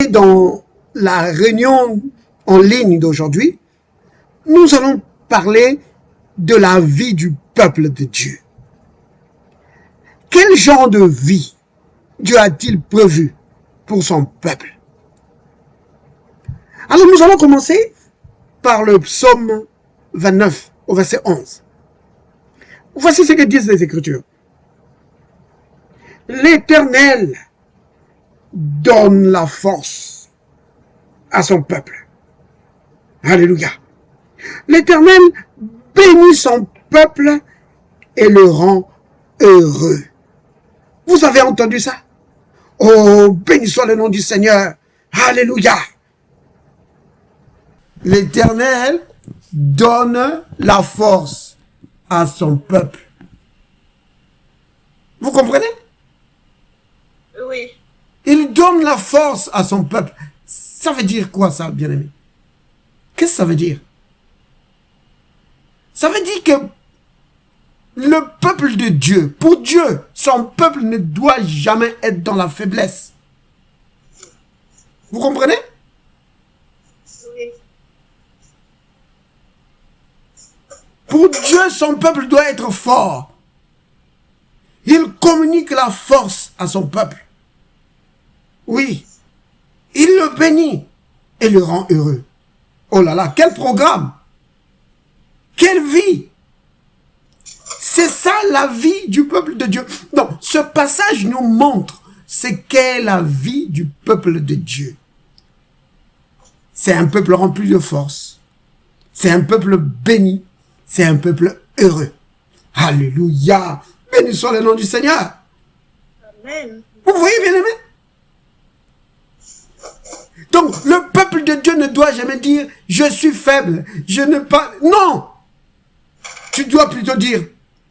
dans la réunion en ligne d'aujourd'hui, nous allons parler de la vie du peuple de Dieu. Quel genre de vie Dieu a-t-il prévu pour son peuple? Alors nous allons commencer par le psaume 29 au verset 11. Voici ce que disent les Écritures. L'Éternel donne la force à son peuple. Alléluia. L'Éternel bénit son peuple et le rend heureux. Vous avez entendu ça? Oh, béni soit le nom du Seigneur. Alléluia. L'Éternel donne la force à son peuple. Vous comprenez? Oui. Il donne la force à son peuple. Ça veut dire quoi ça, bien-aimé? Qu'est-ce que ça veut dire? Ça veut dire que le peuple de Dieu, pour Dieu, son peuple ne doit jamais être dans la faiblesse. Vous comprenez? Oui. Pour Dieu, son peuple doit être fort. Il communique la force à son peuple. Oui. Il le bénit et le rend heureux. Oh là là, quel programme! Quelle vie! C'est ça la vie du peuple de Dieu. Donc, ce passage nous montre ce qu'est la vie du peuple de Dieu. C'est un peuple rempli de force. C'est un peuple béni. C'est un peuple heureux. Alléluia! Béni soit le nom du Seigneur. Amen. Vous voyez, bien aimé? Donc, le peuple de Dieu ne doit jamais dire « Je suis faible, je ne pas... » Non! Tu dois plutôt dire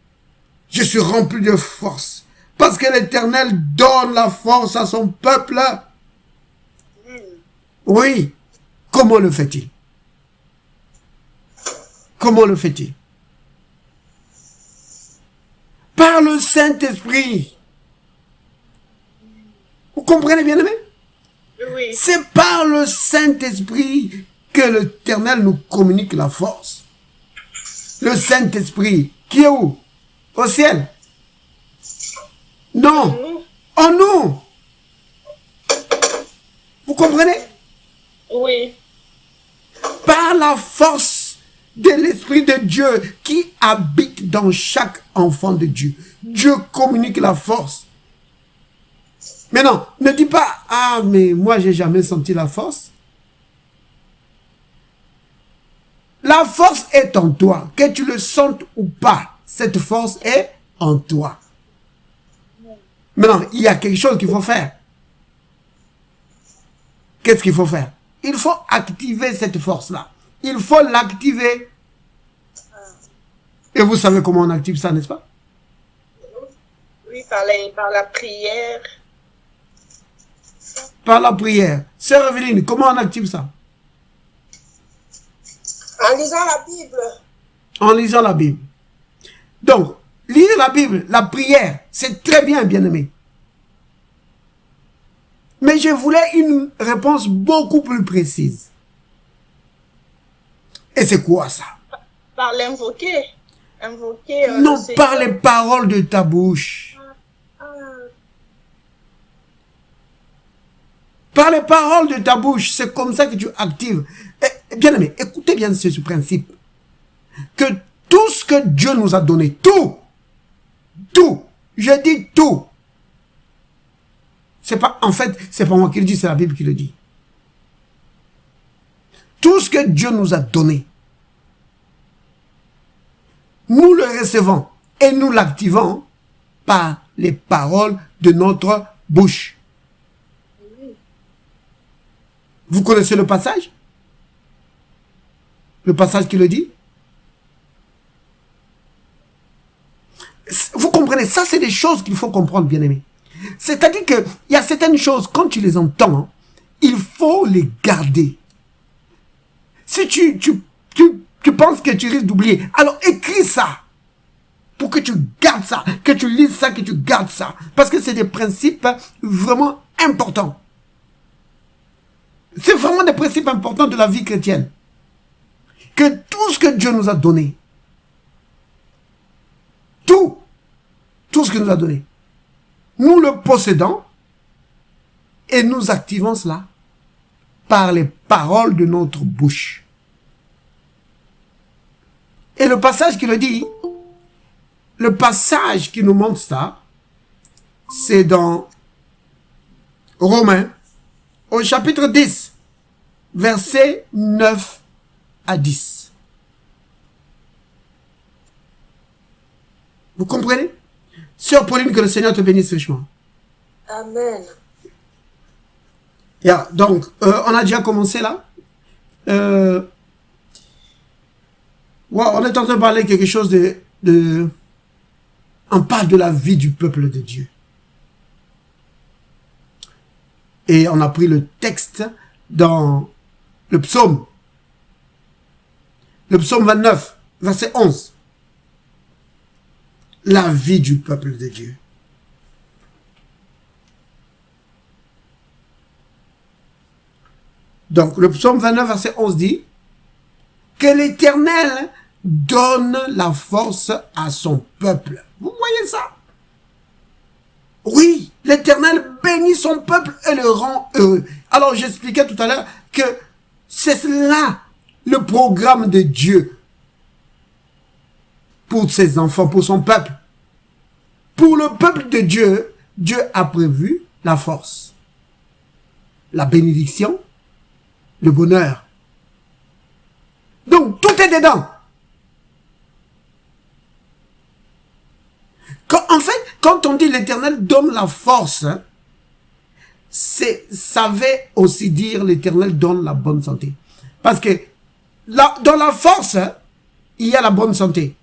« Je suis rempli de force. » Parce que l'Éternel donne la force à son peuple. Amen. Oui. Comment le fait-il? Comment le fait-il? Par le Saint-Esprit. Vous comprenez, bien aimé? Oui. C'est par le Saint-Esprit que l'Éternel nous communique la force. Le Saint-Esprit, qui est où? Au ciel? Non. En nous. Vous comprenez? Oui. Par la force de l'Esprit de Dieu qui habite dans chaque enfant de Dieu. Dieu communique la force. Mais non, ne dis pas, ah, mais moi, j'ai jamais senti la force. La force est en toi. Que tu le sentes ou pas, cette force est en toi. Maintenant, il y a quelque chose qu'il faut faire. Qu'est-ce qu'il faut faire? Il faut activer cette force-là. Il faut l'activer. Et vous savez comment on active ça, n'est-ce pas? Oui, par la prière. Par la prière. Sœur Evelyne, comment on active ça? En lisant la Bible. En lisant la Bible. Donc, lire la Bible, la prière, c'est très bien, bien-aimé. Mais je voulais une réponse beaucoup plus précise. Et c'est quoi ça? Par l'invoquer. Invoquer. Non, par les paroles de ta bouche. Par les paroles de ta bouche, c'est comme ça que tu actives. Bien aimé, écoutez bien ce principe. Que tout ce que Dieu nous a donné, tout, je dis tout. C'est pas, en fait, c'est pas moi qui le dis, c'est la Bible qui le dit. Tout ce que Dieu nous a donné, nous le recevons et nous l'activons par les paroles de notre bouche. Vous connaissez le passage? Le passage qui le dit? Vous comprenez? Ça, c'est des choses qu'il faut comprendre, bien aimé. C'est-à-dire qu'il y a certaines choses, quand tu les entends, il faut les garder. Si tu penses que tu risques d'oublier, alors écris ça. Pour que tu gardes ça, que tu lises ça, que tu gardes ça. Parce que c'est des principes vraiment importants. C'est vraiment des principes importants de la vie chrétienne. Que tout ce que Dieu nous a donné, tout ce qu'il nous a donné, nous le possédons et nous activons cela par les paroles de notre bouche. Et le passage qui le dit, le passage qui nous montre ça, c'est dans Romains, au chapitre 10, versets 9 à 10. Vous comprenez? Sœur Pauline, que le Seigneur te bénisse richement. Amen. Yeah, donc, on a déjà commencé là. On est en train de parler quelque chose on parle de la vie du peuple de Dieu. Et on a pris le texte dans le psaume. Le psaume 29, verset 11. La vie du peuple de Dieu. Donc, le psaume 29, verset 11 dit que l'Éternel donne la force à son peuple. Vous voyez ça? Oui, l'Éternel bénit son peuple et le rend heureux. Alors, j'expliquais tout à l'heure que c'est cela le programme de Dieu pour ses enfants, pour son peuple. Pour le peuple de Dieu, Dieu a prévu la force, la bénédiction, le bonheur. Donc, tout est dedans. Quand on dit l'Éternel donne la force, ça veut aussi dire l'Éternel donne la bonne santé. Parce que dans la force, il y a la bonne santé.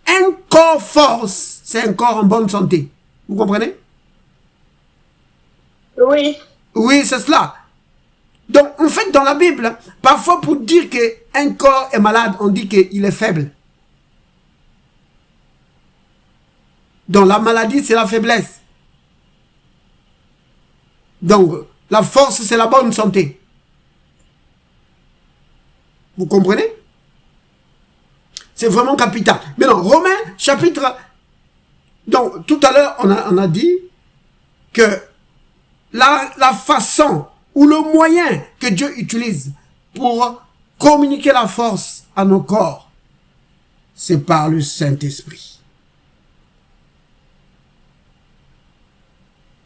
Un corps force, c'est un corps en bonne santé. Vous comprenez? Oui. Oui, c'est cela. Donc, en fait, dans la Bible, parfois pour dire qu'un corps est malade, on dit qu'il est faible. Donc, la maladie, c'est la faiblesse. Donc, la force, c'est la bonne santé. Vous comprenez? C'est vraiment capital. Maintenant, Romains, chapitre... Donc, tout à l'heure, on a dit que la façon ou le moyen que Dieu utilise pour communiquer la force à nos corps, c'est par le Saint-Esprit.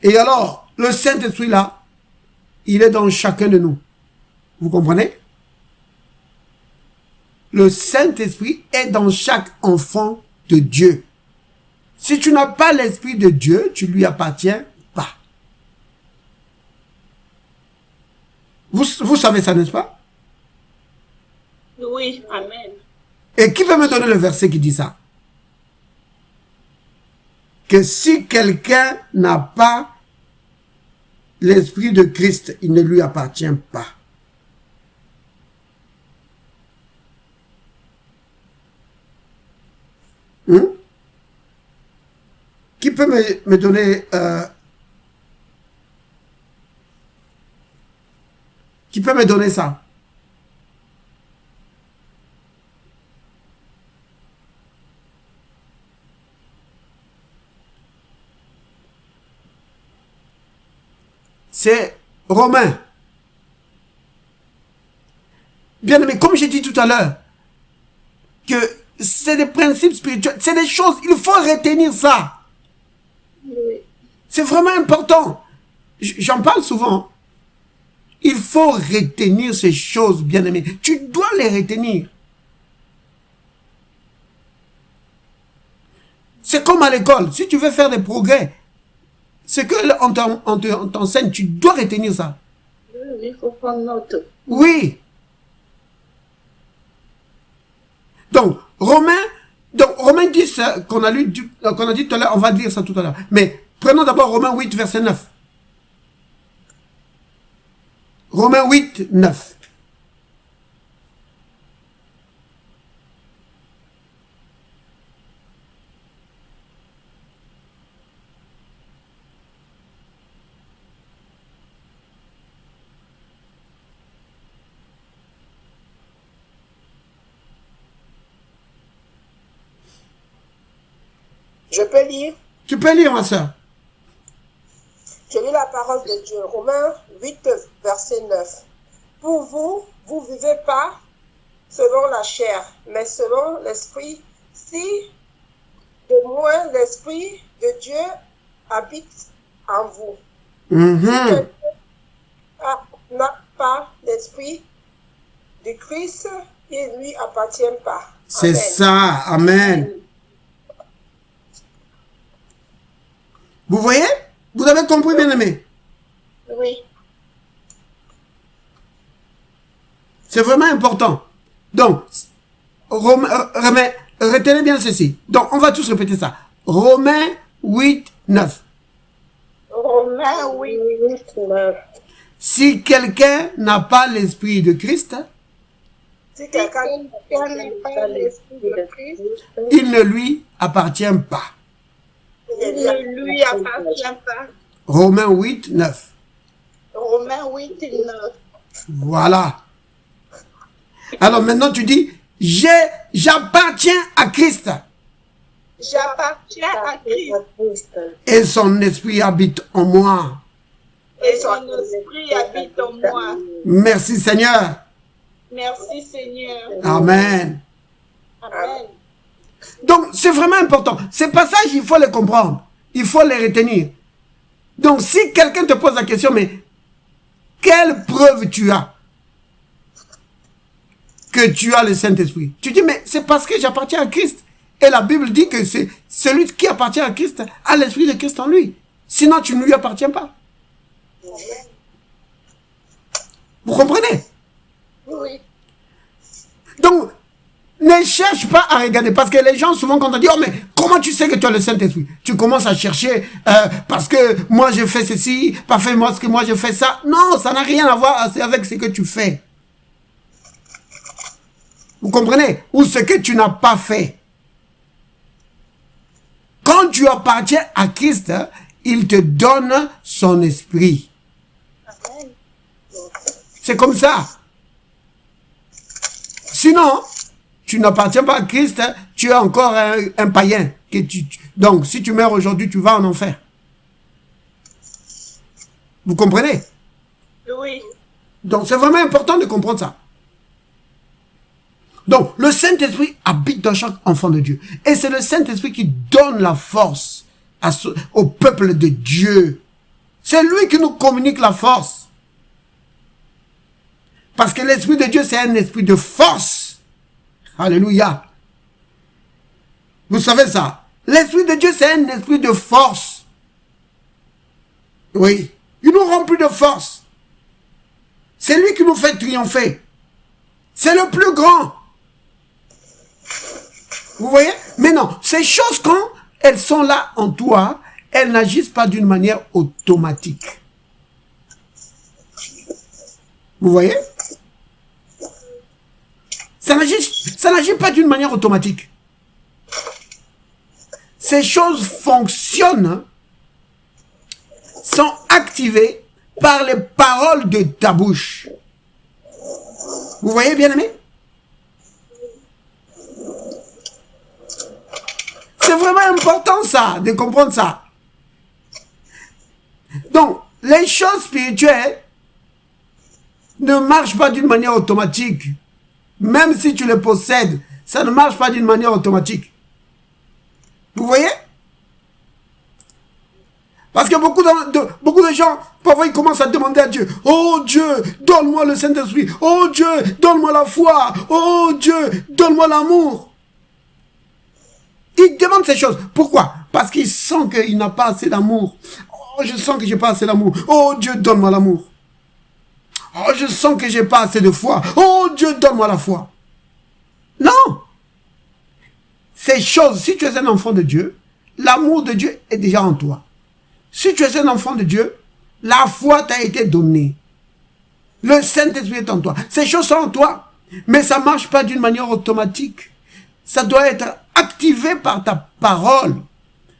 Et alors, le Saint-Esprit là, il est dans chacun de nous. Vous comprenez? Le Saint-Esprit est dans chaque enfant de Dieu. Si tu n'as pas l'Esprit de Dieu, tu lui appartiens pas. Vous savez ça, n'est-ce pas? Oui, amen. Et qui peut me donner le verset qui dit ça? Que si quelqu'un n'a pas l'Esprit de Christ, il ne lui appartient pas. Qui peut me donner... qui peut me donner ça? C'est Romain. Bien aimé, comme j'ai dit tout à l'heure, que c'est des principes spirituels, c'est des choses, il faut retenir ça. Oui. C'est vraiment important. J'en parle souvent. Il faut retenir ces choses, bien aimé. Tu dois les retenir. C'est comme à l'école. Si tu veux faire des progrès, ce qu'on t'enseigne, tu dois retenir ça. Oui, il faut prendre note. Oui. Donc, Romains 10, qu'on a dit tout à l'heure, on va lire ça tout à l'heure. Mais prenons d'abord Romains 8, verset 9. Romains 8, 9. Je peux lire. Tu peux lire, ma soeur. Je lis la parole de Dieu. Romains 8, verset 9. Pour vous, vous ne vivez pas selon la chair, mais selon l'esprit. Si de moins l'esprit de Dieu habite en vous. Si quelqu'un n'a pas l'esprit de Christ, il ne lui appartient pas. C'est Amen. ça. Amen. Vous voyez? Vous avez compris, bien-aimé? Oui. C'est vraiment important. Donc, retenez bien ceci. Donc, on va tous répéter ça. Romains 8, 9. Romains 8, 9. Si quelqu'un n'a pas l'esprit de Christ, Si Si quelqu'un quelqu'un n'a pas l'esprit de Christ, il ne lui appartient pas. il ne lui appartient pas. Romains 8, 9. Romains 8, 9. Voilà. Alors maintenant tu dis, j'appartiens à Christ J'appartiens à Christ et son esprit habite en moi. et son esprit habite en moi. Merci Seigneur. Merci Seigneur. Amen. Amen. Donc c'est vraiment important. Ces passages, il faut les comprendre. Il faut les retenir. Donc si quelqu'un te pose la question, mais quelle preuve tu as que tu as le Saint-Esprit? Tu dis, mais c'est parce que j'appartiens à Christ. Et la Bible dit que c'est celui qui appartient à Christ a l'Esprit de Christ en lui. Sinon, tu ne lui appartiens pas. Vous comprenez? Oui. Donc, ne cherche pas à regarder. Parce que les gens, souvent, quand on dit, oh, mais comment tu sais que tu as le Saint-Esprit? Tu commences à chercher, parce que moi, je fais ceci, parfait, moi, que moi, je fais ça. Non, ça n'a rien à voir avec ce que tu fais. Vous comprenez? Ou ce que tu n'as pas fait. Quand tu appartiens à Christ, il te donne son esprit. Amen. C'est comme ça. Sinon, tu n'appartiens pas à Christ, tu es encore un païen. Donc, si tu meurs aujourd'hui, tu vas en enfer. Vous comprenez? Oui. Donc, c'est vraiment important de comprendre ça. Donc, le Saint-Esprit habite dans chaque enfant de Dieu. Et c'est le Saint-Esprit qui donne la force au peuple de Dieu. C'est lui qui nous communique la force. Parce que l'Esprit de Dieu, c'est un esprit de force. Alléluia. Vous savez ça? L'Esprit de Dieu, c'est un esprit de force. Oui. Il nous remplit de force. C'est lui qui nous fait triompher. C'est le plus grand. Vous voyez? Mais non, ces choses, quand elles sont là en toi, elles n'agissent pas d'une manière automatique. Vous voyez? Ça n'agit pas d'une manière automatique. Ces choses fonctionnent, sont activées par les paroles de ta bouche. Vous voyez, bien-aimé? C'est vraiment important ça, de comprendre ça. Donc, les choses spirituelles ne marchent pas d'une manière automatique. Même si tu les possèdes, ça ne marche pas d'une manière automatique. Vous voyez? Parce que beaucoup de gens, parfois ils commencent à demander à Dieu, oh Dieu, donne-moi le Saint-Esprit. Oh Dieu, donne-moi la foi. Oh Dieu, donne-moi l'amour. Ils demandent ces choses. Pourquoi? Parce qu'ils sentent qu'il n'a pas assez d'amour. Oh, je sens que j'ai pas assez d'amour. Oh Dieu, donne-moi l'amour. Oh, je sens que j'ai pas assez de foi. Oh Dieu, donne-moi la foi. Non. Ces choses, si tu es un enfant de Dieu, l'amour de Dieu est déjà en toi. Si tu es un enfant de Dieu, la foi t'a été donnée. Le Saint-Esprit est en toi. Ces choses sont en toi. Mais ça ne marche pas d'une manière automatique. Ça doit être activé par ta parole.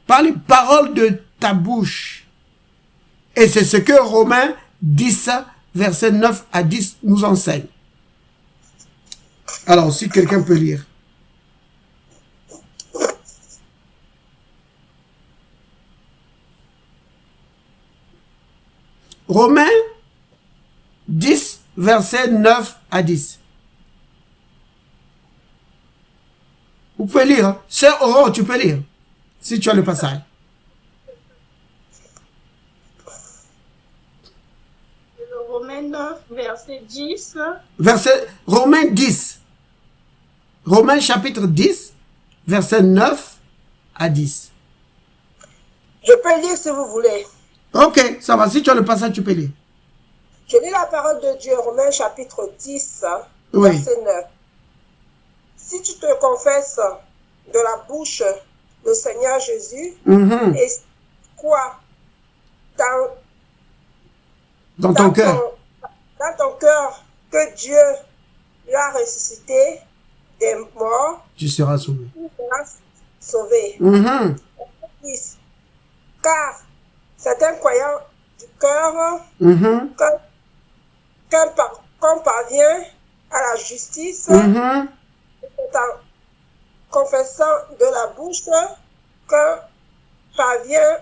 Par les paroles de ta bouche. Et c'est ce que Romains 10, versets 9 à 10 nous enseigne. Alors, si quelqu'un peut lire. Romains 10, versets 9 à 10. Vous pouvez lire. Hein? Sœur Aurore, tu peux lire. Si tu as le passage. Romains 9, verset 10. Romains 10. Romains chapitre 10, versets 9 à 10. Je peux lire si vous voulez. Ok, ça va. Si tu as le passage, tu peux lire. Je lis la parole de Dieu, Romains chapitre 10, Oui. verset 9. Si tu te confesses de la bouche le Seigneur Jésus, et quoi dans ton cœur, dans ton cœur que Dieu l'a ressuscité des morts, tu seras sauvé. tu seras sauvé. Car certains croyants du cœur, qu'on parvient à la justice, c'est en confessant de la bouche qu'on parvient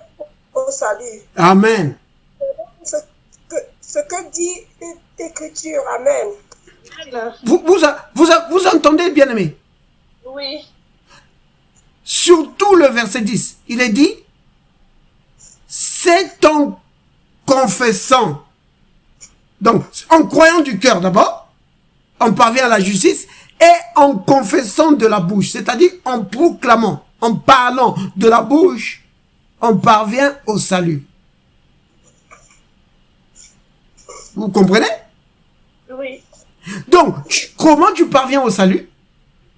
au salut. Amen. Ce que dit l'Écriture, Amen. Vous entendez, bien-aimé? Oui. Surtout le verset 10. Il est dit, c'est en confessant. Donc, en croyant du cœur d'abord, on parvient à la justice, et en confessant de la bouche, c'est-à-dire en proclamant, en parlant de la bouche, on parvient au salut. Vous comprenez? Oui. Donc, comment tu parviens au salut?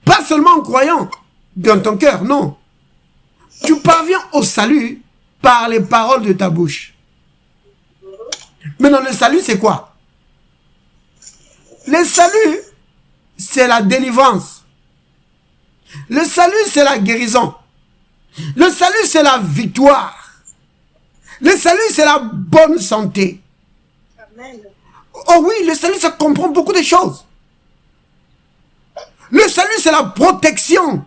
Pas seulement en croyant dans ton cœur, non. Tu parviens au salut par les paroles de ta bouche. Maintenant, le salut, c'est quoi? Le salut, c'est la délivrance. Le salut, c'est la guérison. Le salut, c'est la victoire. Le salut, c'est la bonne santé. Amen. Oh oui, le salut, ça comprend beaucoup de choses. Le salut, c'est la protection.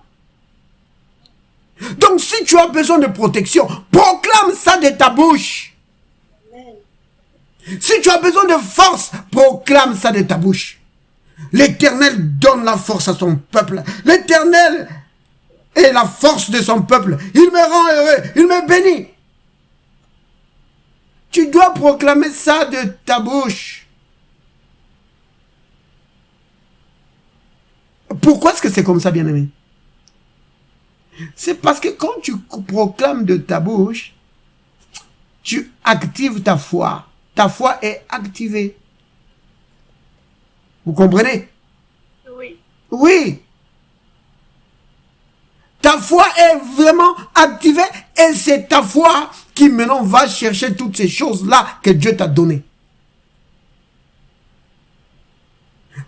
Donc, si tu as besoin de protection, proclame ça de ta bouche. Amen. Si tu as besoin de force, proclame ça de ta bouche. L'Éternel donne la force à son peuple. L'Éternel est la force de son peuple. Il me rend heureux. Il me bénit. Tu dois proclamer ça de ta bouche. Pourquoi est-ce que c'est comme ça, bien-aimé? C'est parce que quand tu proclames de ta bouche, tu actives ta foi. Ta foi est activée. Vous comprenez? Oui. Oui. Ta foi est vraiment activée et c'est ta foi qui maintenant va chercher toutes ces choses-là que Dieu t'a données.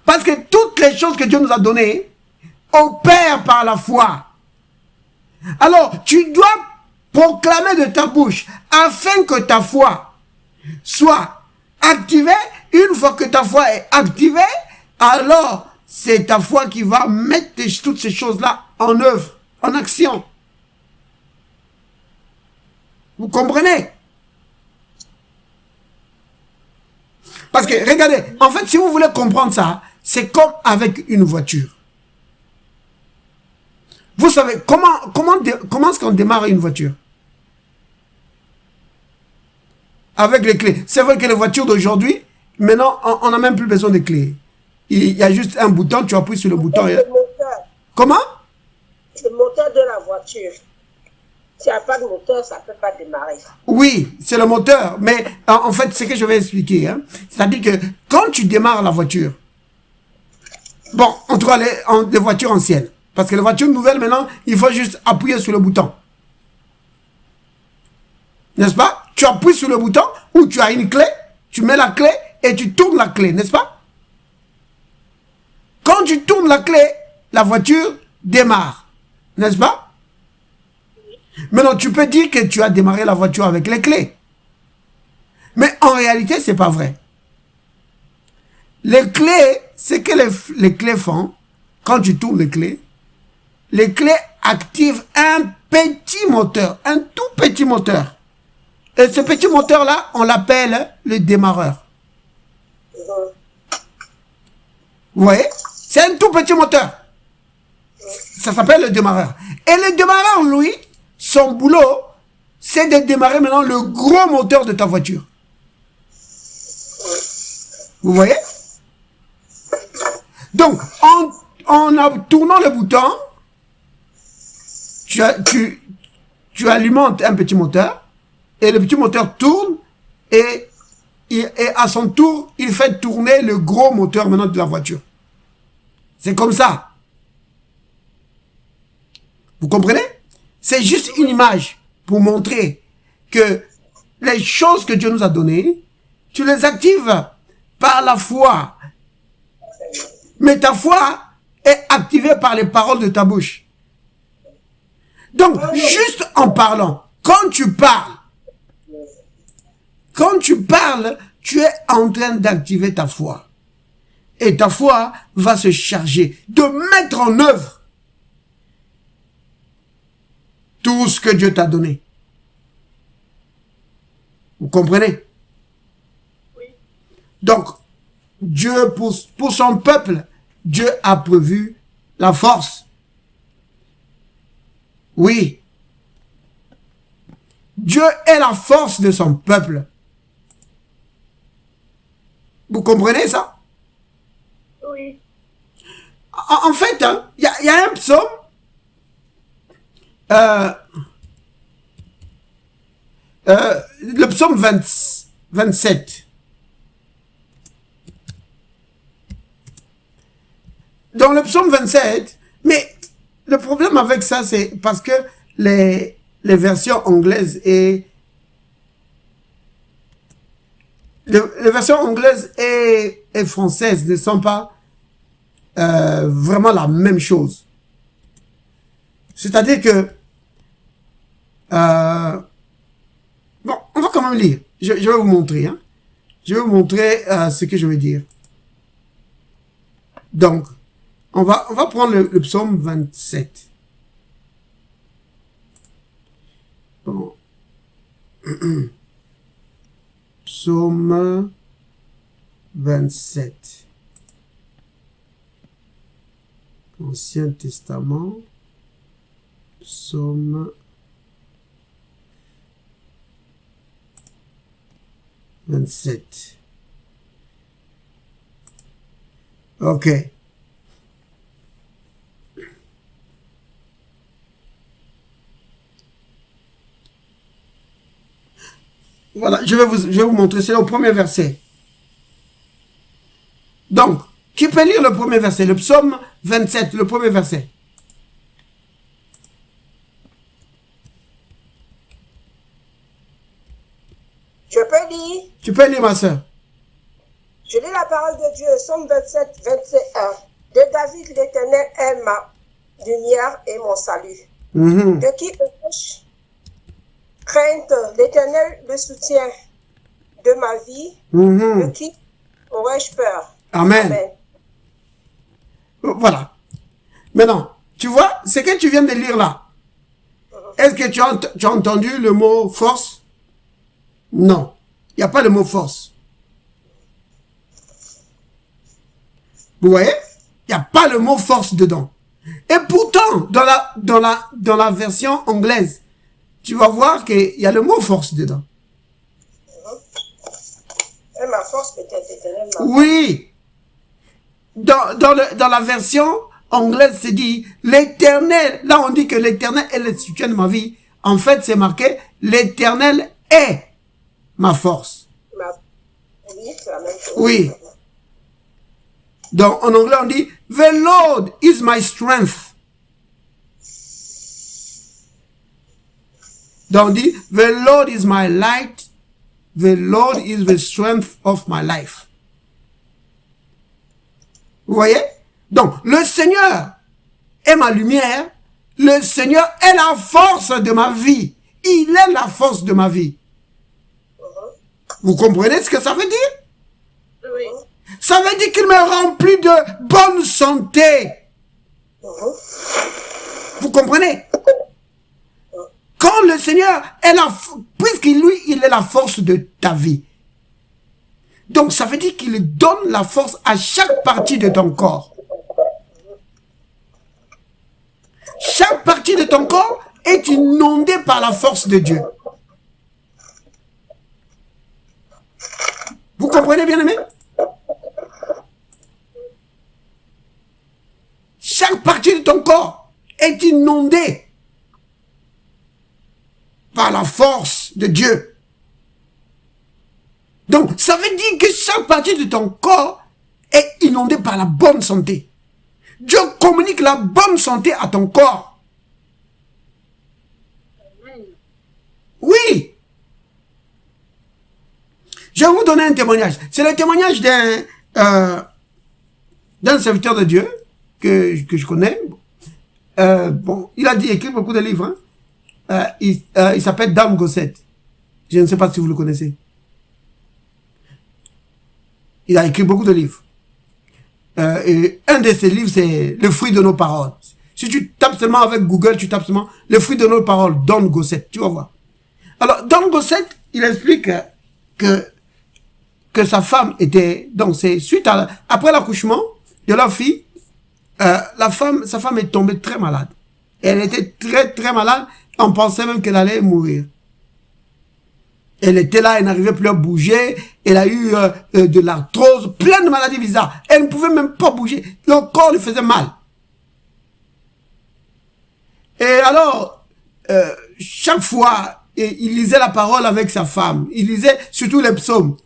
Parce que toutes les choses que Dieu nous a données opèrent par la foi. Alors, tu dois proclamer de ta bouche afin que ta foi soit activée. Une fois que ta foi est activée, alors c'est ta foi qui va mettre toutes ces choses-là en œuvre, en action. Vous comprenez? Parce que, regardez, en fait, si vous voulez comprendre ça, c'est comme avec une voiture. Vous savez, comment est-ce qu'on démarre une voiture? Avec les clés. C'est vrai que les voitures d'aujourd'hui, maintenant, on n'a même plus besoin de clés. Il y a juste un bouton, tu appuies sur le bouton. Le moteur. Comment? Le moteur de la voiture. S'il n'y a pas de moteur, ça ne peut pas démarrer. Oui, c'est le moteur. Mais en fait, c'est ce que je vais expliquer. Hein. C'est-à-dire que quand tu démarres la voiture, bon, en tout cas, les voitures anciennes. Parce que les voitures nouvelles, maintenant, il faut juste appuyer sur le bouton. N'est-ce pas? Tu appuies sur le bouton ou tu as une clé, tu mets la clé et tu tournes la clé, n'est-ce pas? Quand tu tournes la clé, la voiture démarre, n'est-ce pas? Maintenant, tu peux dire que tu as démarré la voiture avec les clés. Mais en réalité, ce n'est pas vrai. Les clés, ce que les clés font, quand tu tournes les clés activent un petit moteur, un tout petit moteur. Et ce petit moteur-là, on l'appelle le démarreur. Vous voyez? C'est un tout petit moteur. Ça s'appelle le démarreur. Et le démarreur, lui, son boulot, c'est de démarrer maintenant le gros moteur de ta voiture. Vous voyez? Donc, en tournant le bouton, tu alimentes un petit moteur, et le petit moteur tourne, et à son tour, il fait tourner le gros moteur maintenant de la voiture. C'est comme ça. Vous comprenez? C'est juste une image pour montrer que les choses que Dieu nous a données, tu les actives par la foi. Mais ta foi est activée par les paroles de ta bouche. Donc, juste en parlant, quand tu parles, tu es en train d'activer ta foi. Et ta foi va se charger de mettre en œuvre tout ce que Dieu t'a donné. Vous comprenez? Oui. Donc, Dieu, pour son peuple, Dieu a prévu la force. Oui. Dieu est la force de son peuple. Vous comprenez ça? Oui. En fait, il y a un psaume. Le psaume 27. Dans le psaume 27, mais le problème avec ça, c'est parce que les versions anglaises et les versions anglaises et françaises ne sont pas vraiment la même chose. C'est-à-dire que bon, on va quand même lire. Je vais vous montrer. Hein. Je vais vous montrer ce que je veux dire. Donc, on va prendre le psaume 27. Bon. Psaume 27. Ancien Testament. Psaume 27. Ok. Voilà, je vais vous montrer, c'est le premier verset. Donc, qui peut lire le premier verset, le psaume 27, le premier verset? Je peux lire. Tu peux lire, ma soeur. Je lis la parole de Dieu, Psaume 27, 21. De David, l'Éternel est ma lumière et mon salut. De qui ai-je crainte? L'Éternel le soutien de ma vie. De qui aurais-je peur? Amen. Amen. Voilà. Maintenant, tu vois, ce que tu viens de lire là, est-ce que tu as entendu le mot force? Non. Il n'y a pas le mot force. Vous voyez? Il n'y a pas le mot force dedans. Et pourtant, dans la version anglaise, tu vas voir qu'il y a le mot force dedans. Et ma force peut-être éternelle. Oui. Dans la version anglaise, c'est dit l'éternel. Là, on dit que l'éternel est le soutien de ma vie. En fait, c'est marqué l'éternel est ma force. Oui, c'est la même chose. Oui. Donc, en anglais, on dit the Lord is my strength. Donc, on dit the Lord is my light. The Lord is the strength of my life. Vous voyez? Donc, le Seigneur est ma lumière. Le Seigneur est la force de ma vie. Il est la force de ma vie. Vous comprenez ce que ça veut dire? Oui. Ça veut dire qu'il me remplit de bonne santé. Vous comprenez? Quand le Seigneur est puisque lui, il est la force de ta vie. Donc, ça veut dire qu'il donne la force à chaque partie de ton corps. Chaque partie de ton corps est inondée par la force de Dieu. Vous comprenez, bien-aimé? Chaque partie de ton corps est inondée par la force de Dieu. Donc, ça veut dire que chaque partie de ton corps est inondée par la bonne santé. Dieu communique la bonne santé à ton corps. Oui. Je vais vous donner un témoignage. C'est le témoignage d'un serviteur de Dieu que je connais. Bon, il a écrit beaucoup de livres. Hein. Il s'appelle Dan Gossett. Je ne sais pas si vous le connaissez. Il a écrit beaucoup de livres. Et un de ses livres, c'est Le fruit de nos paroles. Si tu tapes seulement avec Google, tu tapes seulement Le fruit de nos paroles, Dan Gossett, tu vas voir. Alors, Dan Gossett, il explique que sa femme était... Donc, c'est suite à... Après l'accouchement de leur fille, sa femme est tombée très malade. Elle était très, très malade. On pensait même qu'elle allait mourir. Elle était là, elle n'arrivait plus à bouger. Elle a eu de l'arthrose, plein de maladies bizarres. Elle ne pouvait même pas bouger. Le corps lui faisait mal. Et alors, chaque fois, il lisait la parole avec sa femme. Il lisait surtout les psaumes.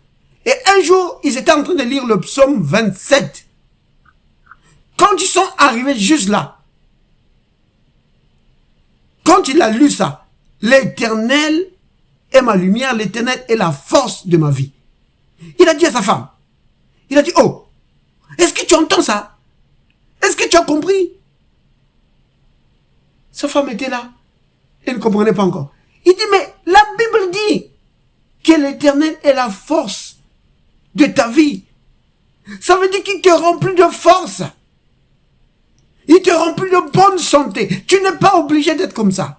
Et un jour, ils étaient en train de lire le psaume 27. Quand ils sont arrivés juste là, quand il a lu ça, l'Éternel est ma lumière, l'Éternel est la force de ma vie. Il a dit à sa femme, il a dit, oh, est-ce que tu entends ça? Est-ce que tu as compris? Sa femme était là, elle ne comprenait pas encore. Il dit, mais la Bible dit que l'Éternel est la force de ta vie. Ça veut dire qu'il te remplit de force. Il te remplit de bonne santé. Tu n'es pas obligé d'être comme ça.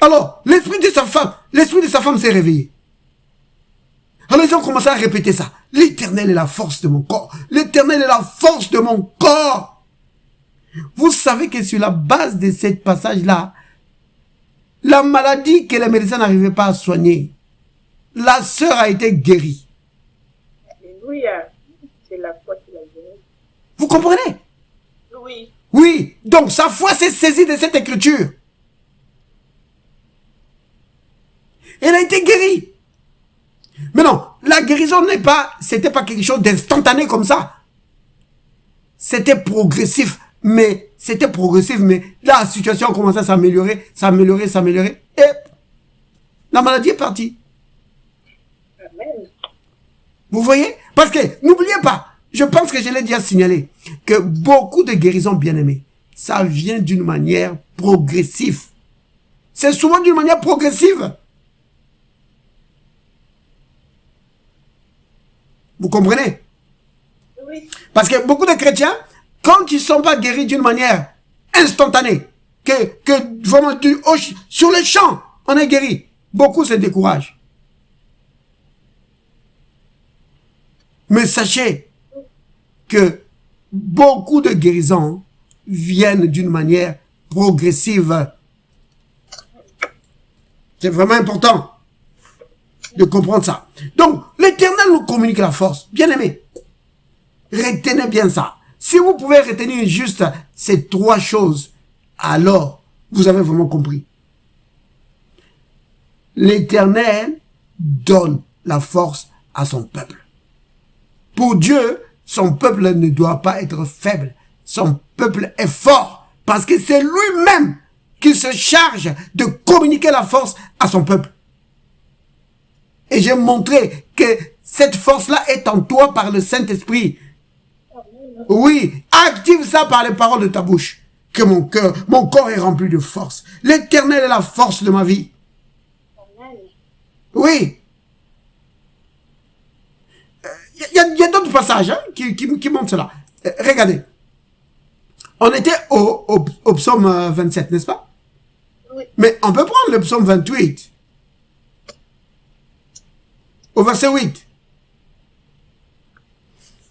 Alors, l'esprit de sa femme s'est réveillé. Alors, ils ont commencé à répéter ça. L'Éternel est la force de mon corps. L'Éternel est la force de mon corps. Vous savez que sur la base de ce passage-là, la maladie que les médecins n'arrivaient pas à soigner, la sœur a été guérie. Alléluia. C'est la foi qui l'a guérie. Vous comprenez? Oui. Oui. Donc, sa foi s'est saisie de cette écriture. Elle a été guérie. Mais non, la guérison c'était pas quelque chose d'instantané comme ça. C'était progressif, mais la situation a commencé à s'améliorer, et la maladie est partie. Amen. Vous voyez? Parce que, n'oubliez pas, je pense que je l'ai déjà signalé, que beaucoup de guérisons bien-aimées, ça vient d'une manière progressive. C'est souvent d'une manière progressive. Vous comprenez? Oui. Parce que beaucoup de chrétiens, quand ils ne sont pas guéris d'une manière instantanée, que vraiment sur le champ, on est guéri, beaucoup se découragent. Mais sachez que beaucoup de guérisons viennent d'une manière progressive. C'est vraiment important de comprendre ça. Donc, l'Éternel nous communique la force. Bien aimé, retenez bien ça. Si vous pouvez retenir juste ces trois choses, alors vous avez vraiment compris. L'Éternel donne la force à son peuple. Pour Dieu, son peuple ne doit pas être faible. Son peuple est fort parce que c'est lui-même qui se charge de communiquer la force à son peuple. Et j'ai montré que cette force-là est en toi par le Saint-Esprit. Oui, active ça par les paroles de ta bouche. Que mon corps est rempli de force. L'Éternel est la force de ma vie. Oui. Il y a d'autres passages hein, qui montrent cela. Regardez. On était au psaume 27, n'est-ce pas? Oui. Mais on peut prendre le psaume 28. au verset 8.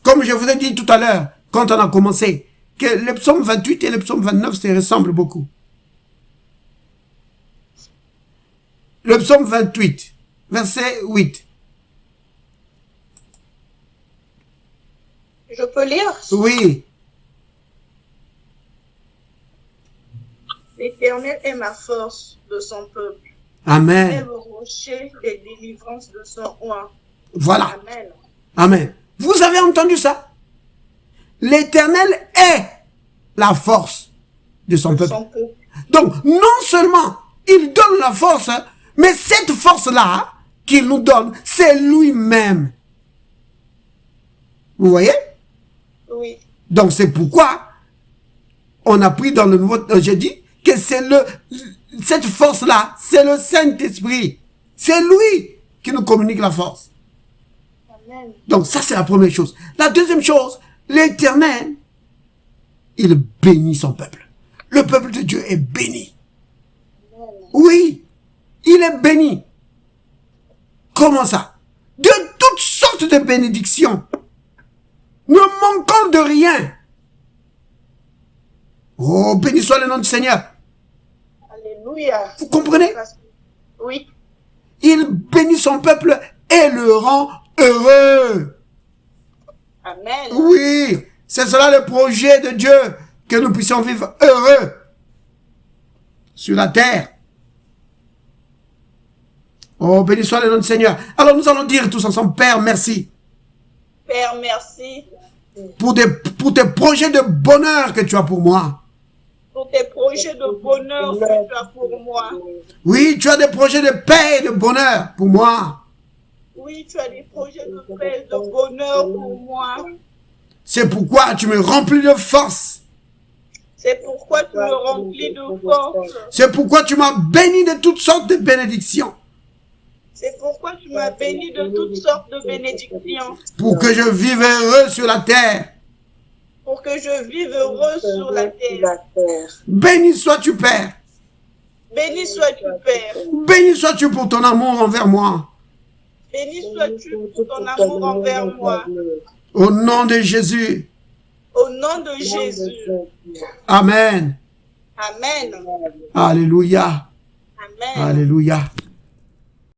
Comme je vous ai dit tout à l'heure, quand on a commencé, que le psaume 28 et le psaume 29 se ressemblent beaucoup. Le psaume 28, verset 8. Je peux lire? Oui. L'Éternel est ma force de son peuple. Il est Amen. le rocher des délivrances de son roi. Voilà. Amen. Amen. Vous avez entendu ça? L'Éternel est la force de son peuple. Son peuple. Donc, non seulement il donne la force, mais cette force-là qu'il nous donne, c'est lui-même. Vous voyez? Oui. Donc, c'est pourquoi on a pris dans le Nouveau... J'ai dit que c'est cette force-là, c'est le Saint-Esprit. C'est lui qui nous communique la force. Amen. Donc, ça, c'est la première chose. La deuxième chose, l'Éternel, il bénit son peuple. Le peuple de Dieu est béni. Oui, il est béni. Comment ça? De toutes sortes de bénédictions. Ne manquant de rien. Oh, béni soit le nom du Seigneur. Alléluia. Vous comprenez? Oui. Il bénit son peuple et le rend heureux. Amen. Oui, c'est cela le projet de Dieu, que nous puissions vivre heureux sur la terre. Oh, béni soit le nom du Seigneur. Alors nous allons dire tous ensemble, Père, merci. Père, merci Pour tes projets de bonheur que tu as pour moi. pour tes projets de bonheur que tu as pour moi. Oui, tu as des projets de paix et de bonheur pour moi. Oui, tu as des projets de paix, de bonheur pour moi. C'est pourquoi tu me remplis de force. C'est pourquoi tu me remplis de force. C'est pourquoi tu m'as béni de toutes sortes de bénédictions. C'est pourquoi tu m'as béni de toutes sortes de bénédictions. Pour que je vive heureux sur la terre. Pour que je vive heureux sur la terre. Béni sois-tu, Père. Béni sois-tu, Père. Béni sois-tu pour ton amour envers moi. Béni sois-tu pour ton amour envers moi. Au nom de Jésus. Au nom de Jésus. Amen. Amen. Alléluia. Amen. Alléluia.